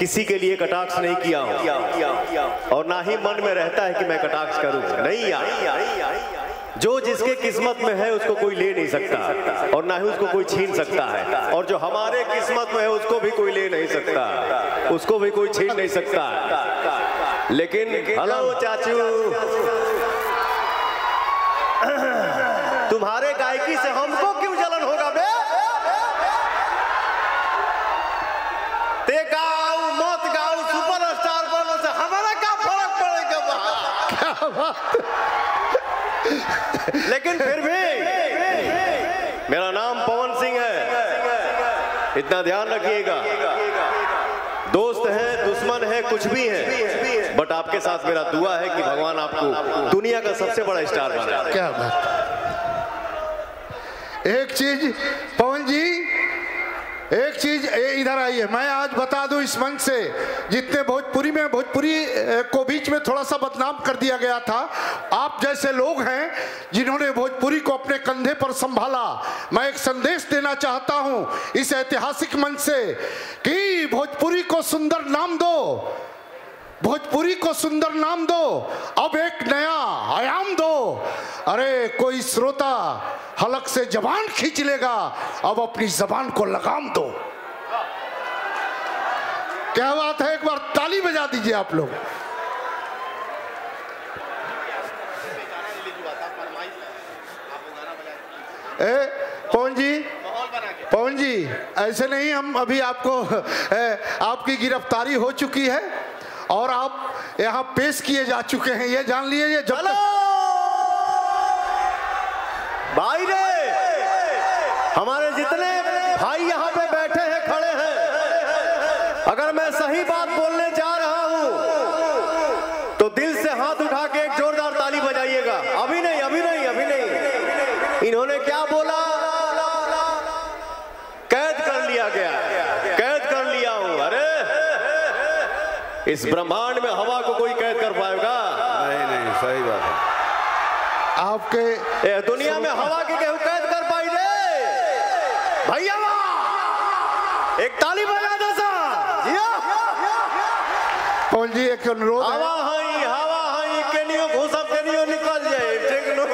किसी के लिए कटाक्ष नहीं किया हूं और ना ही मन में रहता है कि मैं कटाक्ष करूं। नहीं यार, जो जिसके किस्मत में है उसको कोई ले नहीं सकता और ना ही उसको कोई छीन सकता है, और जो हमारे किस्मत में है उसको भी कोई ले नहीं सकता, उसको भी कोई छीन नहीं सकता। लेकिन हेलो चाचू, तुम्हारे गायकी से हमको क्यों जलन होगा बे? ते गाओ मत गाओ, सुपरस्टार बनो से हमारा क्या फर्क पड़ेगा? क्या बात। लेकिन फिर भी मेरा नाम पवन सिंह है, इतना ध्यान रखिएगा। दोस्त है, दुश्मन है, कुछ भी है, बट आपके साथ मेरा दुआ है कि भगवान आपको दुनिया का सबसे बड़ा स्टार बनाए। क्या बात। एक चीज पवन जी, एक चीज इधर आइए, मैं आज बता दूं इस मंच से, जितने भोजपुरी में भोजपुरी को बीच में थोड़ा सा बदनाम कर दिया गया था, आप जैसे लोग हैं जिन्होंने भोजपुरी को अपने कंधे पर संभाला। मैं एक संदेश देना चाहता हूं इस ऐतिहासिक मंच से कि भोजपुरी को सुंदर नाम दो, भोजपुरी को सुंदर नाम दो, अब एक नया आयाम दो। अरे कोई श्रोता हलक से जबान खींच लेगा, अब अपनी जबान को लगाम दो। क्या बात है, एक बार ताली बजा दीजिए आप लोग। पवन जी ऐसे नहीं, हम अभी आपको आपकी गिरफ्तारी हो चुकी है और आप यहाँ पेश किए जा चुके हैं, ये जान लीजिए। जब भाई रे, हमारे जितने भाई यहाँ पे बैठे हैं, खड़े हैं, अगर मैं सही बात बोलने जा रहा हूँ तो दिल से हाथ उठा के एक जोरदार ताली बजाइएगा। अभी नहीं, अभी नहीं, अभी नहीं। इन्होंने क्या बोला? कैद कर लिया गया, कैद कर लिया हूँ। अरे इस ब्रह्मांड में हवा को कोई कैद कर पाएगा? नहीं नहीं, सही बात है। आपके दुनिया में हवा के केहू कैद कर पाई रे भैया? एक ताली बजा दो सा। पवन जी एक अनुरोध है। हवा हई केनियो घुसब केनियो निकल जाए, ठीक नो।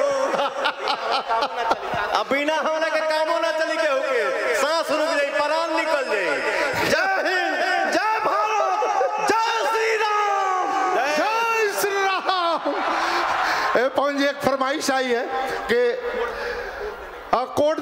अब बिना हमने के कामो ना चली केहू के, सांस रुक जाई, प्राण निकल जाई। जय हिंद, जय भारत, जय श्री राम, जय श्री राम। पवन जी एक फरमाइश आई है कि कोर्ट